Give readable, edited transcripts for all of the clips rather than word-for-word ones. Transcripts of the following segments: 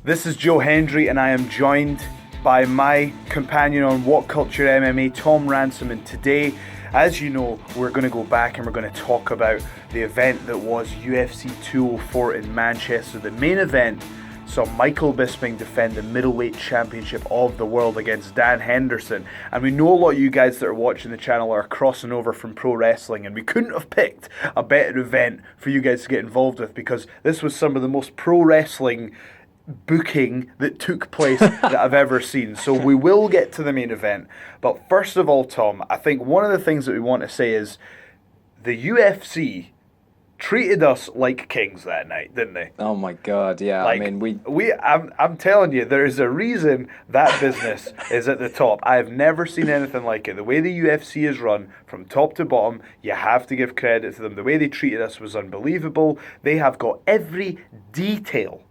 This is Joe Hendry, and I am joined by my companion on WhatCulture MMA, Tom Ransom. And today, as you know, we're going to go back and we're going to talk about the event that was UFC 204 in Manchester. The main event saw Michael Bisping defend the middleweight championship of the world against Dan Henderson. And we know a lot of you guys that are watching the channel are crossing over from pro wrestling, and we couldn't have picked a better event for you guys to get involved with, because this was some of the most pro wrestling booking that took place that I've ever seen. So we will get to the main event. But first of all, Tom, I think one of the things that we want to say is the UFC treated us like kings that night, didn't they? Oh my God, yeah. Like, I mean, I'm telling you, there is a reason that business is at the top. I have never seen anything like it. The way the UFC is run, from top to bottom, you have to give credit to them. The way they treated us was unbelievable. They have got every detail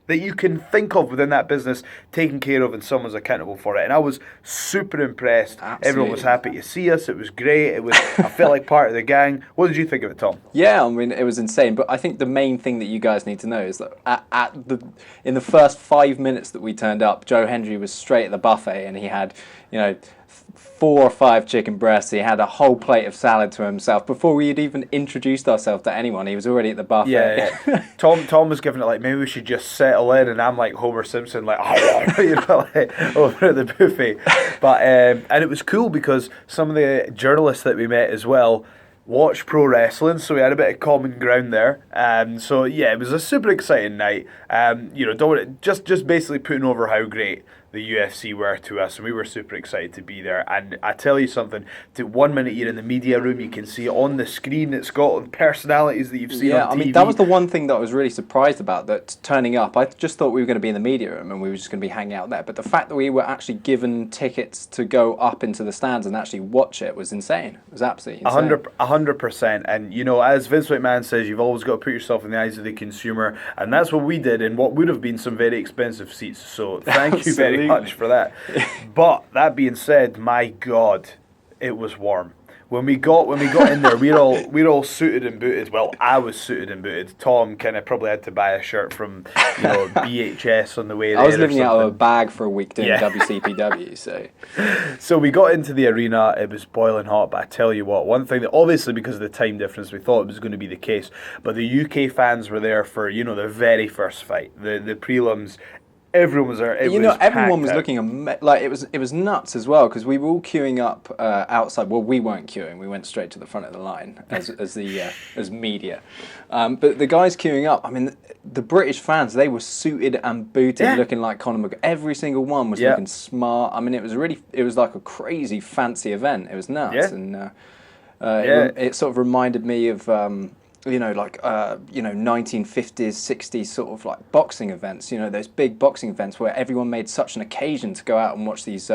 that you can think of within that business taken care of, and someone's accountable for it. And I was super impressed. Absolutely. Everyone was happy to see us. It was great. I felt like part of the gang. What did you think of it, Tom? yeah, I mean, it was insane. But I think the main thing that you guys need to know is that in the first 5 minutes that we turned up, Joe Hendry was straight at the buffet, and he had, 4 or 5 chicken breasts. He had a whole plate of salad to himself. Before we had even introduced ourselves to anyone, he was already at the buffet. Yeah. Tom was giving it like, maybe we should just settle in, and I'm like Homer Simpson, like, like over at the buffet. But and it was cool because some of the journalists that we met as well watch pro wrestling, so we had a bit of common ground there. So yeah, it was a super exciting night. Just basically putting over how great the UFC were to us, and we were super excited to be there. And I tell you something, 1 minute you're in the media room, you can see on the screen it's got the personalities that you've seen on TV. I mean, that was the one thing that I was really surprised about, that turning up, I just thought we were going to be in the media room and we were just going to be hanging out there. But the fact that we were actually given tickets to go up into the stands and actually watch it was insane. It was absolutely insane. 100%. And, as Vince McMahon says, you've always got to put yourself in the eyes of the consumer. And that's what we did in what would have been some very expensive seats. So thank you very much for that. But that being said, my God, it was warm. When we got in there, we're all suited and booted. Well, I was suited and booted. Tom kind of probably had to buy a shirt from BHS on the way there. I was living out of a bag for a week doing WCPW. So we got into the arena. It was boiling hot. But I tell you what, one thing that obviously because of the time difference, we thought it was going to be the case. But the UK fans were there for the very first fight, the prelims. Everyone was there. Everyone was looking like it was nuts as well, because we were all queuing up outside. Well, we weren't queuing; we went straight to the front of the line as media. But the guys queuing up, I mean, the British fans, they were suited and booted, looking like Conor McGregor. Every single one was looking smart. I mean, it was like a crazy fancy event. It was nuts, and it sort of reminded me of 1950s, 60s sort of like boxing events, those big boxing events where everyone made such an occasion to go out and watch these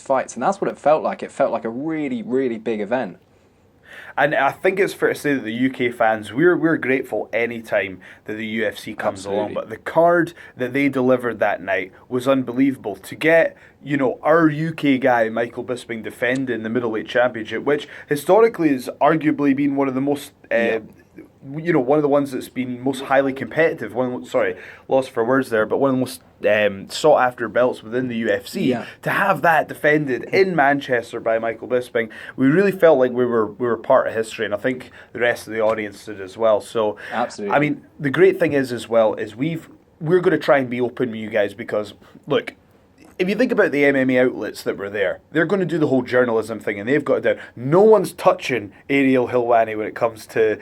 fights. And that's what it felt like. It felt like a really, really big event. And I think it's fair to say that the UK fans, we're grateful any time that the UFC comes along. But the card that they delivered that night was unbelievable. To get, our UK guy, Michael Bisping, defending the middleweight championship, which historically has arguably been one of the most... one of the ones that's been most highly competitive. Lost for words there, but one of the most sought after belts within the UFC. Yeah. To have that defended in Manchester by Michael Bisping, we really felt like we were part of history, and I think the rest of the audience did as well. So, absolutely. I mean, the great thing is we're going to try and be open with you guys, because look, if you think about the MMA outlets that were there, they're going to do the whole journalism thing, and they've got it down. No one's touching Ariel Helwani when it comes to,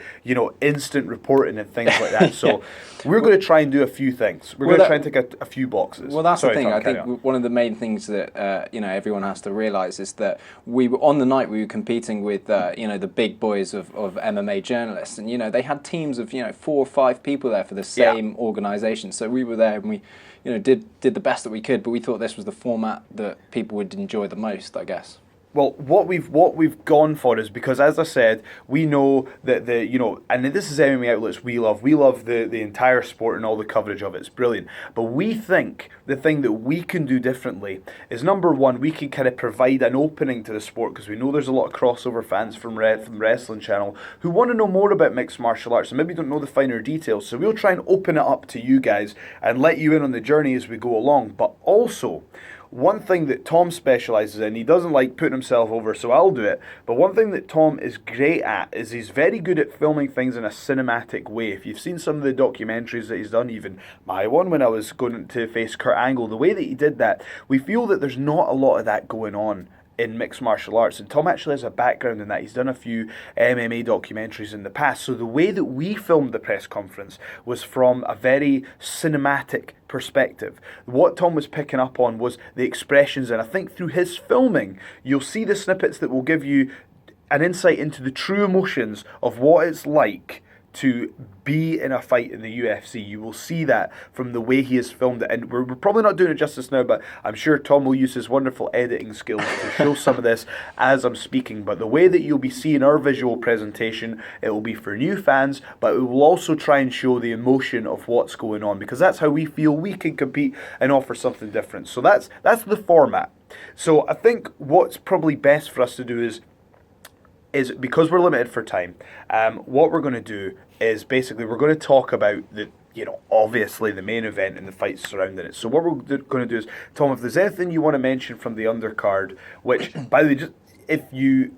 instant reporting and things like that. So we're going to try and do a few things. We're going to try and tick a few boxes. Well, that's the thing. I think one of the main things that everyone has to realise is that we were on the night we were competing with the big boys of MMA journalists, and they had teams of 4 or 5 people there for the same organisation. So we were there and we did the best that we could, but we thought this was the format that people would enjoy the most, I guess. Well, what we've gone for is because, as I said, we know that and this is MMA outlets we love. We love the entire sport and all the coverage of it. It's brilliant. But we think the thing that we can do differently is, number one, we can kind of provide an opening to the sport, because we know there's a lot of crossover fans from Wrestling Channel who want to know more about mixed martial arts and maybe don't know the finer details. So we'll try and open it up to you guys and let you in on the journey as we go along. But also, one thing that Tom specialises in, he doesn't like putting himself over, so I'll do it, but one thing that Tom is great at is he's very good at filming things in a cinematic way. If you've seen some of the documentaries that he's done, even my one when I was going to face Kurt Angle, the way that he did that, we feel that there's not a lot of that going on in mixed martial arts, and Tom actually has a background in that. He's done a few MMA documentaries in the past, so the way that we filmed the press conference was from a very cinematic perspective. What Tom was picking up on was the expressions, and I think through his filming you'll see the snippets that will give you an insight into the true emotions of what it's like to be in a fight in the UFC. You will see that from the way he has filmed it, and we're probably not doing it justice now, but I'm sure Tom will use his wonderful editing skills to show some of this as I'm speaking. But the way that you'll be seeing our visual presentation, it will be for new fans, but it will also try and show the emotion of what's going on, because that's how we feel we can compete and offer something different. So that's the format. So I think what's probably best for us to do is because we're limited for time, what we're going to do is basically we're going to talk about obviously the main event and the fights surrounding it. So what we're going to do is, Tom, if there's anything you want to mention from the undercard, which, by the way, just if you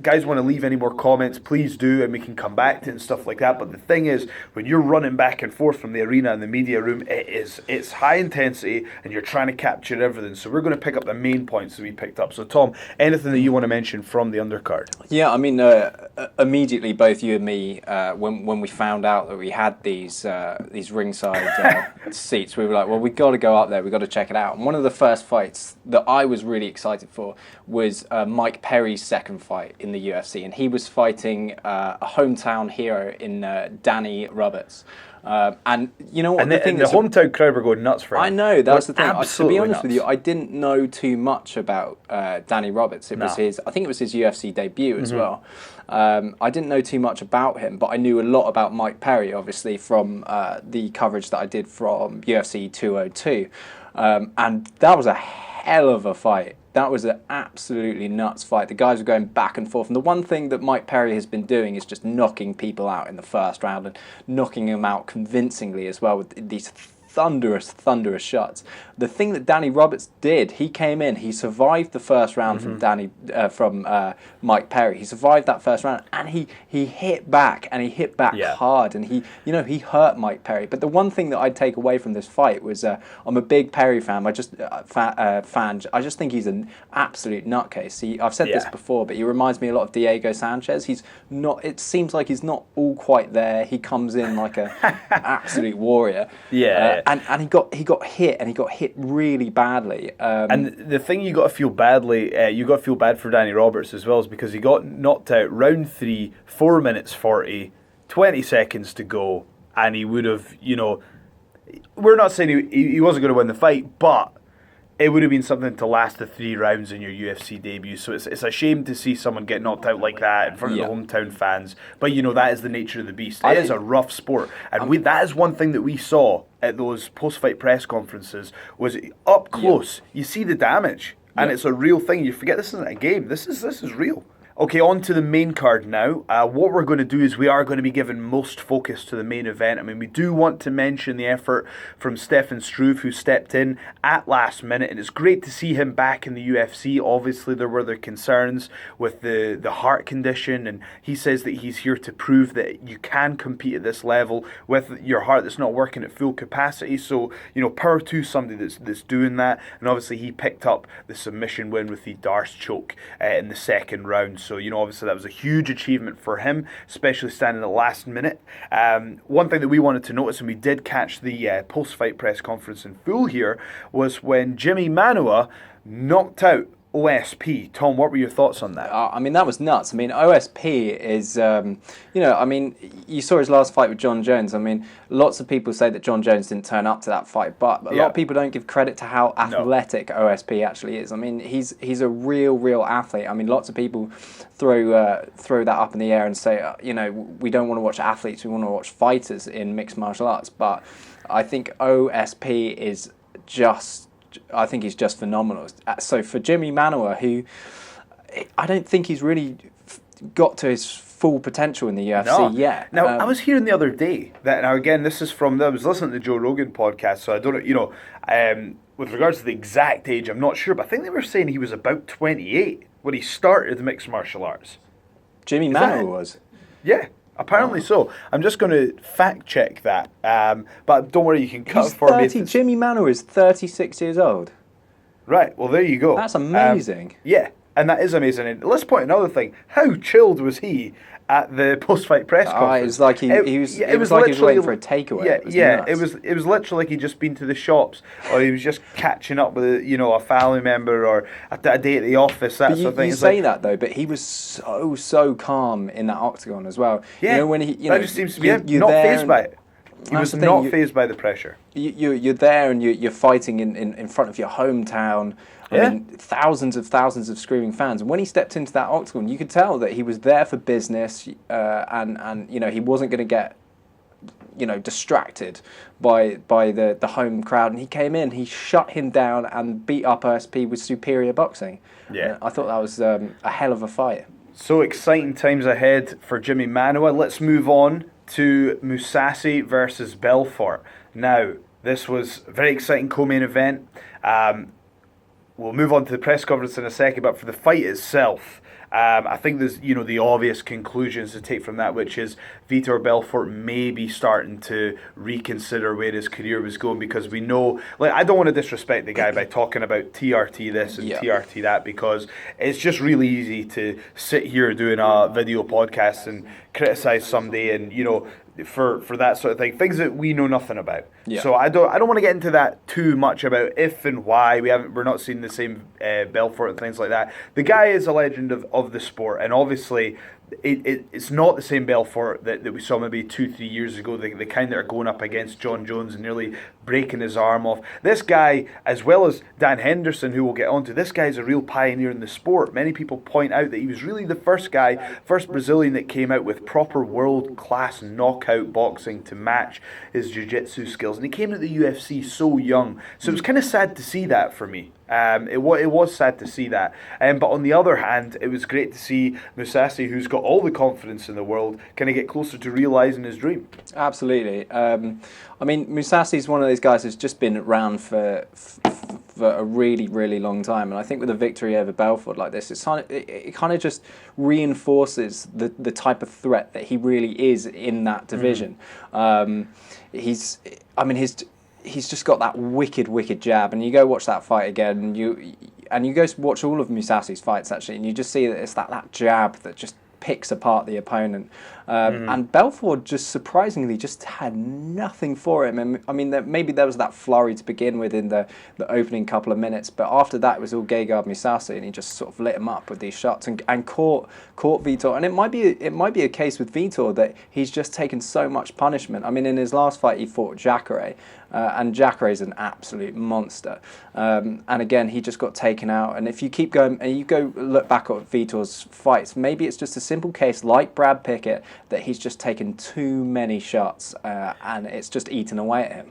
guys want to leave any more comments, please do, and we can come back to it and stuff like that. But the thing is, when you're running back and forth from the arena and the media room, it's high intensity and you're trying to capture everything. So we're going to pick up the main points that we picked up. So Tom, anything that you want to mention from the undercard? Yeah, I mean, immediately both you and me, when we found out that we had these ringside seats, we were like, well, we got to go up there, we got to check it out. And one of the first fights that I was really excited for was Mike Perry's second fight in the UFC, and he was fighting a hometown hero in Danny Roberts. And you know what? And the hometown crowd were going nuts for him. I know, that's the thing. To be honest nuts. with you, I didn't know too much about Danny Roberts. I think it was his UFC debut as well. I didn't know too much about him, but I knew a lot about Mike Perry, obviously, from the coverage that I did from UFC 202. And that was a hell of a fight. That was an absolutely nuts fight. The guys were going back and forth. And the one thing that Mike Perry has been doing is just knocking people out in the first round and knocking them out convincingly as well with these thunderous shots. The thing that Danny Roberts did, he came in, he survived the first round from Mike Perry. He survived that first round, and he hit back, and he hit back hard, and he hurt Mike Perry. But the one thing that I'd take away from this fight was I'm a big Perry fan. I just think he's an absolute nutcase. I've said this before, but he reminds me a lot of Diego Sanchez. He's not. It seems like he's not all quite there. He comes in like an absolute warrior. And he got hit, and he got hit really badly. And the thing you got to feel bad for Danny Roberts as well, is because he got knocked out round 3, 4 minutes 40, 20 seconds to go, and he would have, we're not saying he wasn't going to win the fight, but it would have been something to last the 3 rounds in your UFC debut. So it's a shame to see someone get knocked out like that in front of the hometown fans. But that is the nature of the beast. It is a rough sport, and that is one thing that we saw at those post-fight press conferences, was up close. You see the damage, and it's a real thing. You forget this isn't a game. This is real. Okay, on to the main card now. What we're going to do is we are going to be giving most focus to the main event. I mean, we do want to mention the effort from Stefan Struve, who stepped in at last minute, and it's great to see him back in the UFC. Obviously, there were the concerns with the heart condition, and he says that he's here to prove that you can compete at this level with your heart that's not working at full capacity. So, power to somebody that's doing that. And obviously, he picked up the submission win with the Darce choke in the second round. So, obviously that was a huge achievement for him, especially standing at the last minute. One thing that we wanted to notice, and we did catch the post-fight press conference in full here, was when Jimi Manuwa knocked out OSP. Tom, what were your thoughts on that? I mean, that was nuts. I mean, OSP is, I mean, you saw his last fight with John Jones. I mean, lots of people say that John Jones didn't turn up to that fight, but a lot of people don't give credit to how athletic OSP actually is. I mean, he's a real athlete. I mean, lots of people throw that up in the air and say, we don't want to watch athletes, we want to watch fighters in mixed martial arts. But I think OSP is I think he's just phenomenal. So for Jimi Manuwa, who I don't think he's really got to his full potential in the UFC yet. Now, I was hearing the other day that, now again, this is I was listening to the Joe Rogan podcast, so I don't know, with regards to the exact age, I'm not sure, but I think they were saying he was about 28 when he started mixed martial arts. Jimi Manuwa was? Yeah. Apparently so. I'm just going to fact check that. But don't worry, you can cut it for me. Jimi Manuwa is 36 years old. Right, well, there you go. That's amazing. Yeah, and that is amazing. And let's point another thing. How chilled was he at the post-fight press conference? It was like he was waiting for a takeaway. It was literally like he'd just been to the shops, or he was just catching up with a family member, or a day at the office. That sort of thing. You say that though, but he was so calm in that octagon as well. Yeah, when that just seems to be not fazed by it. He was not fazed by the pressure. You're there and you're fighting in front of your hometown. I mean, thousands of screaming fans. And when he stepped into that octagon, you could tell that he was there for business, and he wasn't going to get distracted by the home crowd. And he came in, he shut him down and beat up OSP with superior boxing. Yeah, I thought that was a hell of a fight. So exciting times ahead for Jimi Manuwa. Let's move on to Mousasi versus Belfort. Now, this was a very exciting co-main event. We'll move on to the press conference in a second, but for the fight itself, I think there's the obvious conclusions to take from that, which is Vitor Belfort may be starting to reconsider where his career was going, because we know, I don't want to disrespect the guy by talking about TRT this and TRT that, because it's just really easy to sit here doing a video podcast and criticize somebody and for that sort of thing, things that we know nothing about. So I don't want to get into that too much about if and why we're not seeing the same Belfort and things like that. The guy is a legend of the sport, and obviously it's not the same Belfort that we saw maybe 2-3 years ago, the kind that are going up against John Jones and nearly breaking his arm off. This guy, as well as Dan Henderson, who we'll get onto, this guy's a real pioneer in the sport. Many people point out that he was really the first Brazilian that came out with proper world-class knockout boxing to match his jiu-jitsu skills. And he came to the UFC so young. So it was kind of sad to see that for me. It was sad to see that. But on the other hand, it was great to see Mousasi, who's got all the confidence in the world, kind of get closer to realising his dream. Absolutely. I mean, Mousasi is one of those guys who's just been around for a really long time, and I think with a victory over Belfort like this, it kind of just reinforces the type of threat that he really is in that division. He's just got that wicked jab, and you go watch that fight again, and you go watch all of Mousasi's fights actually, and you just see that it's that jab that just picks apart the opponent. And Belfort just surprisingly just had nothing for him. And I mean, maybe there was that flurry to begin with in the opening couple of minutes, but after that it was all Gegard Mousasi, and he just sort of lit him up with these shots and caught Vitor. And it might be a case with Vitor that he's just taken so much punishment. I mean, in his last fight he fought Jacare, and Jacare's an absolute monster. And again, he just got taken out. And if you keep going and you go look back at Vitor's fights, maybe it's just a simple case like Brad Pickett that he's just taken too many shots, and it's just eaten away at him.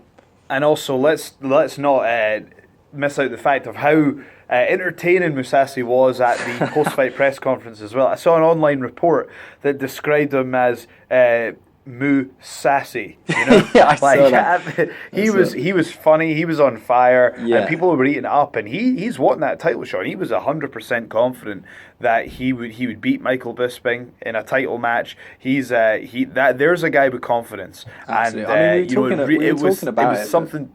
And also, let's not miss out the fact of how entertaining Mousasi was at the post-fight press conference as well. I saw an online report that described him as Mousasi, yeah, I saw that. He was funny, he was on fire, and people were eating up, and he's wanting that title shot. He was 100% confident that he would beat Michael Bisping in a title match. There's a guy with confidence. Absolutely. And we were talking about it. Something.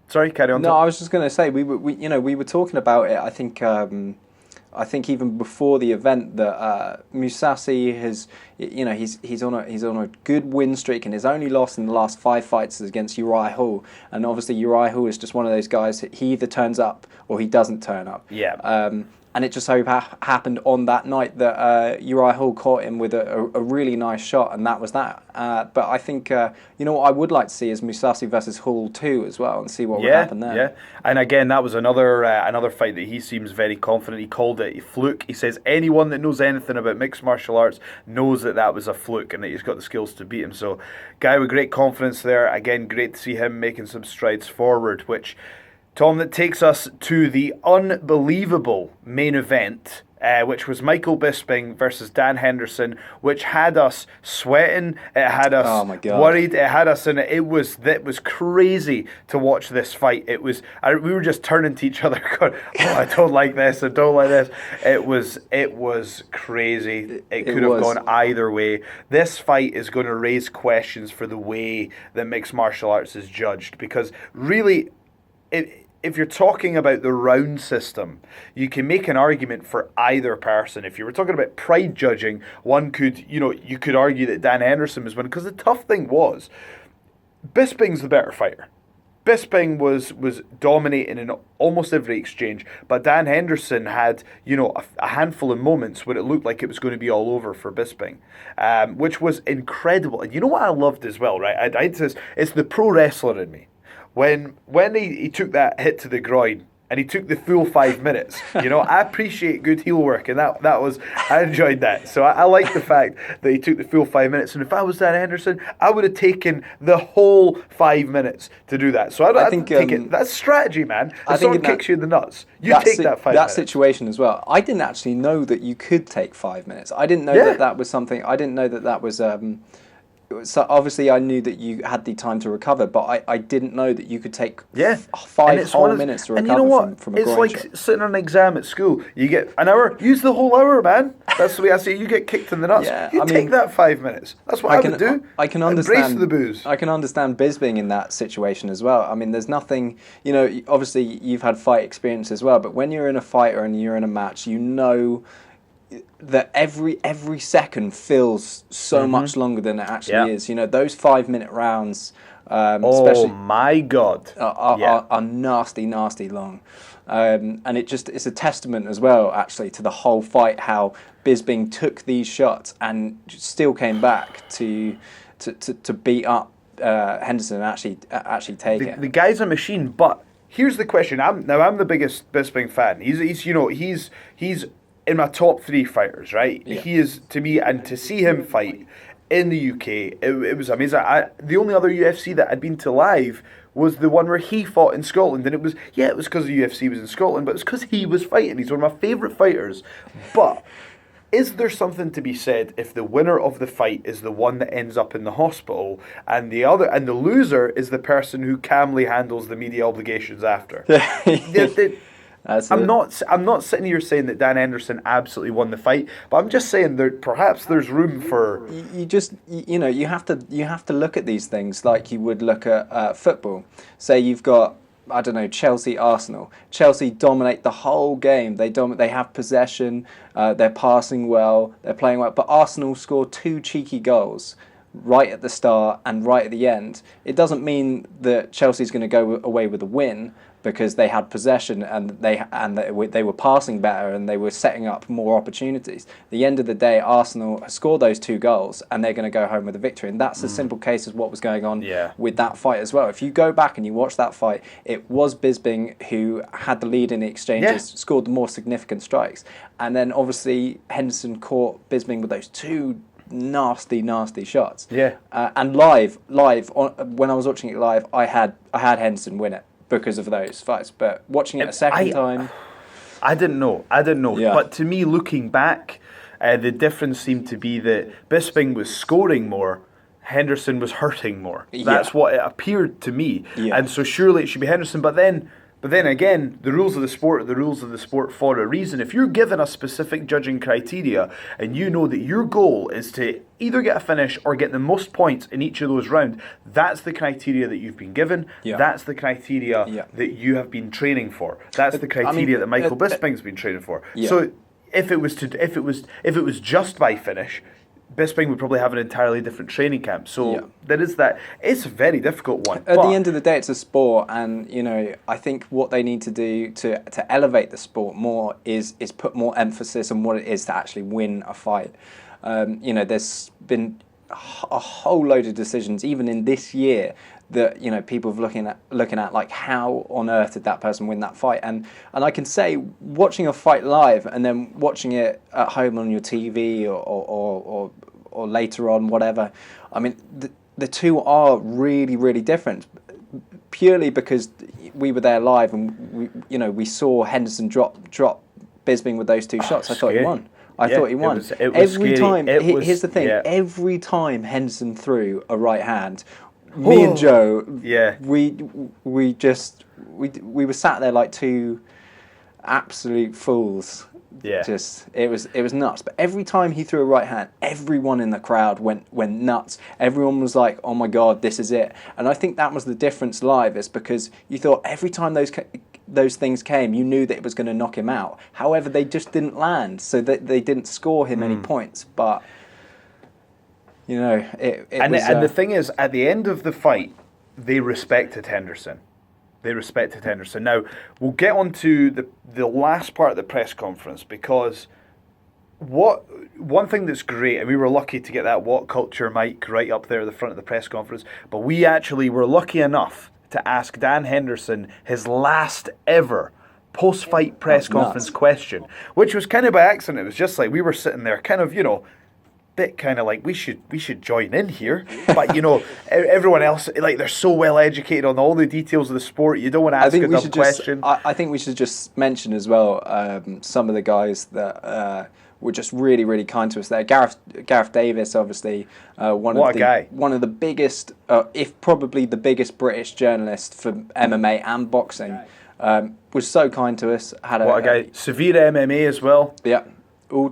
Sorry, carry on. No, I was just going to say we were talking about it. I think even before the event that Mousasi has, he's on a good win streak, and his only loss in the last 5 fights is against Uriah Hall, and obviously Uriah Hall is just one of those guys that he either turns up or he doesn't turn up. Yeah. and it just so happened on that night that Uriah Hall caught him with a really nice shot, and that was that. But I think what I would like to see is Mousasi versus Hall 2 as well, and see what would happen there. Yeah, and again, that was another fight that he seems very confident. He called it a fluke. He says anyone that knows anything about mixed martial arts knows that was a fluke and that he's got the skills to beat him. So, guy with great confidence there. Again, great to see him making some strides forward, which, Tom, that takes us to the unbelievable main event, which was Michael Bisping versus Dan Henderson, which had us sweating, it had us worried, it had us in it. It was crazy to watch this fight. We were just turning to each other going, I don't like this, I don't like this. It was crazy. It could have gone either way. This fight is going to raise questions for the way that mixed martial arts is judged, because really, if you're talking about the round system, you can make an argument for either person. If you were talking about pride judging, you could argue that Dan Henderson was winning, because the tough thing was, Bisping's the better fighter. Bisping was dominating in almost every exchange, but Dan Henderson had, a handful of moments when it looked like it was going to be all over for Bisping, which was incredible. And you know what I loved as well, right? It's the pro wrestler in me. When he took that hit to the groin and he took the full 5 minutes, I appreciate good heel work, and I enjoyed that. So I like the fact that he took the full 5 minutes. And if I was Dan Henderson, I would have taken the whole 5 minutes to do that. So I think take it. That's strategy, man. If someone kicks you in the nuts, you take that 5 minutes. That situation as well. I didn't actually know that you could take 5 minutes. I didn't know that was something. I didn't know that was. So obviously I knew that you had the time to recover, but I didn't know that you could take 5 whole minutes to recover from a groin shot. It's like sitting on an exam at school. You get an hour, use the whole hour, man. That's the way I see it. You get kicked in the nuts. Yeah, take that 5 minutes. That's what I would do. I can understand. Embrace the booze. I can understand Bisping in that situation as well. I mean, there's nothing, obviously you've had fight experience as well, but when you're in a fight or you're in a match, that every second feels so much longer than it actually is. Those 5 minute rounds, especially, my God, are nasty long, and it's a testament as well, actually, to the whole fight, how Bisping took these shots and still came back to beat up Henderson and actually take it. The guy's a machine, but here's the question. I'm the biggest Bisping fan. He's in my top 3 fighters, right? Yeah. He is, to me, and to see him fight in the UK, it was amazing. The only other UFC that I'd been to live was the one where he fought in Scotland, and it was because the UFC was in Scotland, but it was because he was fighting. He's one of my favourite fighters. But is there something to be said if the winner of the fight is the one that ends up in the hospital, and the loser is the person who calmly handles the media obligations after? I'm not sitting here saying that Dan Henderson absolutely won the fight, but I'm just saying perhaps there's room for. You have to look at these things like you would look at football. Say you've got, I don't know, Chelsea, Arsenal. Chelsea dominate the whole game. They have possession. They're passing well. They're playing well. But Arsenal score 2 cheeky goals right at the start and right at the end. It doesn't mean that Chelsea's going to go away with a win, because they had possession and they were passing better and they were setting up more opportunities. At the end of the day, Arsenal scored those 2 goals and they're going to go home with a victory. And that's a simple case of what was going on with that fight as well. If you go back and you watch that fight, it was Bisping who had the lead in the exchanges, scored the more significant strikes. And then obviously Henderson caught Bisping with those 2 nasty shots. And live when I was watching it live, I had Henderson win it because of those fights, but watching it a second time, I didn't know. But to me, looking back, the difference seemed to be that Bisping was scoring more, Henderson was hurting more. That's what it appeared to me, and so surely it should be Henderson. But then again, the rules of the sport are the rules of the sport for a reason. If you're given a specific judging criteria and you know that your goal is to either get a finish or get the most points in each of those rounds, that's the criteria that you've been given. That's the criteria that you have been training for. That's the criteria that Michael Bisping's been training for. So if it was just by finish, Bisping would probably have an entirely different training camp. So Yeah. there is that. It's a very difficult one. At the end of the day, it's a sport, and I think what they need to do to elevate the sport more is put more emphasis on what it is to actually win a fight. There's been a whole load of decisions, even in this year, that people have looking at like, how on earth did that person win that fight? And I can say, watching a fight live and then watching it at home on your TV or later on, whatever. I mean, the two are really, really different, purely because we were there live and we saw Henderson drop Bisping with those two shots. I thought he won. I thought he won. It was every scary. time. Here's the thing. Yeah. Every time Henderson threw a right hand, me and Joe, we were sat there like two absolute fools. Yeah. It was nuts. But every time he threw a right hand, everyone in the crowd went nuts. Everyone was like, "Oh my God, this is it!" And I think that was the difference live, is because you thought every time those things came, you knew that it was going to knock him out. However, they just didn't land, so they didn't score him any points. But And the thing is, at the end of the fight, they respected Henderson. Now, we'll get on to the last part of the press conference, because one thing that's great, and we were lucky to get that WhatCulture mic right up there at the front of the press conference, but we actually were lucky enough to ask Dan Henderson his last ever post-fight press conference question, which was kind of by accident. It was just like we were sitting there kind of, like we should join in here, but everyone else, like, they're so well educated on all the details of the sport, you don't want to ask a dumb question. I think we should just mention as well some of the guys that were just really, really kind to us there. Gareth Davis, obviously, one of the biggest, if probably the biggest British journalist for MMA and boxing, was so kind to us. What a guy! Severe MMA as well. Yeah.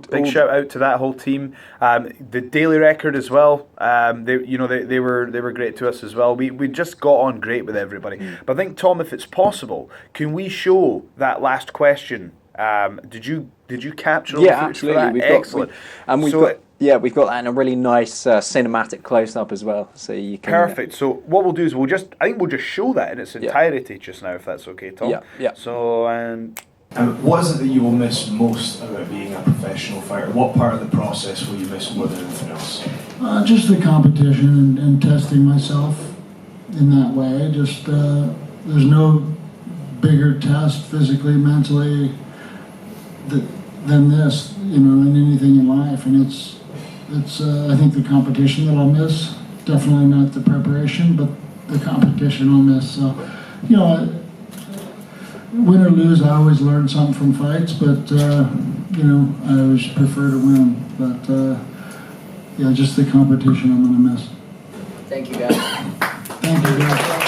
Big shout out to that whole team. The Daily Record as well. They were great to us as well. We just got on great with everybody. But I think, Tom, if it's possible, can we show that last question? Did you capture all the footage for that? Excellent. We've got that in a really nice cinematic close up as well. So you can. Perfect. So what we'll do is we'll just show that in its entirety just now, if that's okay, Tom. Yeah. So. What is it that you will miss most about being a professional fighter? What part of the process will you miss more than anything else? Just the competition and testing myself in that way. Just there's no bigger test physically, mentally than this, in anything in life. And it's I think the competition that I'll miss. Definitely not the preparation, but the competition I'll miss. So, win or lose, I always learn something from fights, but, I always prefer to win. But, just the competition I'm going to miss. Thank you, guys. Thank you, guys.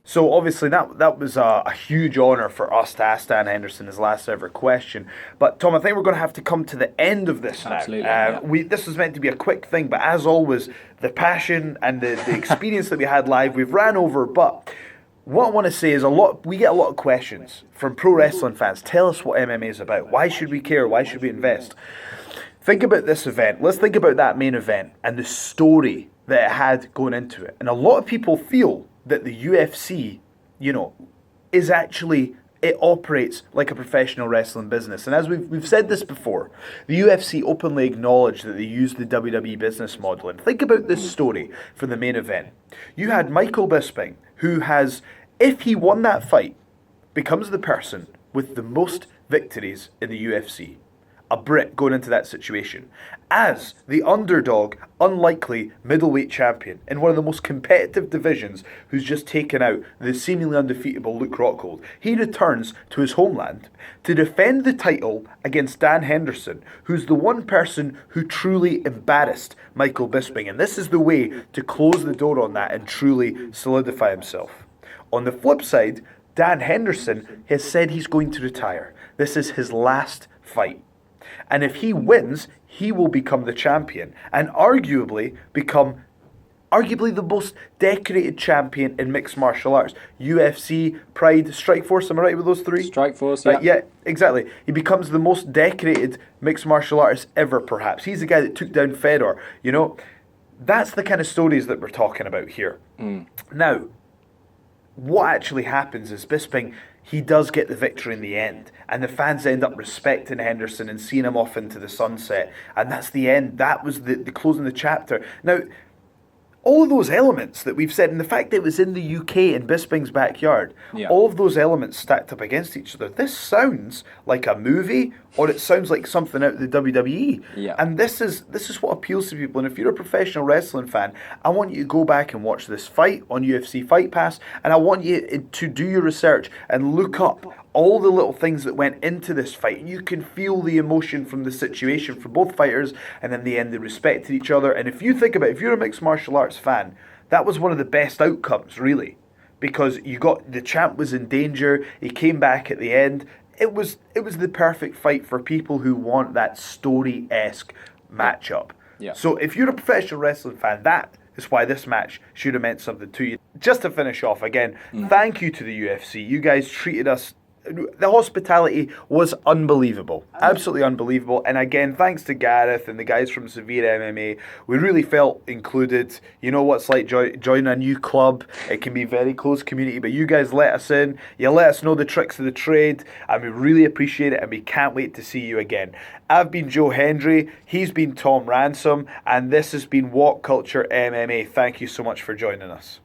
So obviously that was a huge honour for us to ask Dan Henderson his last ever question. But Tom, I think we're going to have to come to the end of this now. Absolutely. This was meant to be a quick thing, but as always, the passion and the experience that we had live, we've ran over. But what I want to say is we get a lot of questions from pro wrestling fans. Tell us what MMA is about. Why should we care? Why should we invest? Think about this event. Let's think about that main event and the story that it had going into it. And a lot of people feel that the UFC, is actually, it operates like a professional wrestling business. And as we've said this before, the UFC openly acknowledged that they used the WWE business model. And think about this story for the main event. You had Michael Bisping, who has, if he won that fight, becomes the person with the most victories in the UFC. A Brit going into that situation as the underdog, unlikely middleweight champion in one of the most competitive divisions, who's just taken out the seemingly undefeatable Luke Rockhold. He returns to his homeland to defend the title against Dan Henderson, who's the one person who truly embarrassed Michael Bisping. And this is the way to close the door on that and truly solidify himself. On the flip side, Dan Henderson has said he's going to retire. This is his last fight. And if he wins, he will become the champion and arguably become arguably the most decorated champion in mixed martial arts. UFC, Pride, Strikeforce, am I right with those three? Strikeforce, yeah. Right, yeah, exactly. He becomes the most decorated mixed martial artist ever, perhaps. He's the guy that took down Fedor, you know? That's the kind of stories that we're talking about here. Now, what actually happens is Bisping, he does get the victory in the end, and the fans end up respecting Henderson and seeing him off into the sunset, and that's the end. That was the closing the chapter. Now, all of those elements that we've said, and the fact that it was in the UK in Bisping's backyard, all of those elements stacked up against each other. This sounds like a movie, or it sounds like something out of the WWE. Yeah. And this is what appeals to people. And if you're a professional wrestling fan, I want you to go back and watch this fight on UFC Fight Pass, and I want you to do your research and look up all the little things that went into this fight, and you can feel the emotion from the situation for both fighters, and in the end they respected each other. And if you think about it, if you're a mixed martial arts fan, that was one of the best outcomes, really, because you got the champ was in danger, he came back at the end. It was the perfect fight for people who want that story-esque matchup. Yeah. So if you're a professional wrestling fan, that is why this match should have meant something to you. Just to finish off, again, thank you to the UFC. You guys treated us. The hospitality was unbelievable, absolutely unbelievable. And again, thanks to Gareth and the guys from Severe MMA, we really felt included. You know what it's like joining a new club. It can be a very close community, but you guys let us in. You let us know the tricks of the trade, and we really appreciate it, and we can't wait to see you again. I've been Joe Hendry, he's been Tom Ransom, and this has been WhatCulture MMA. Thank you so much for joining us.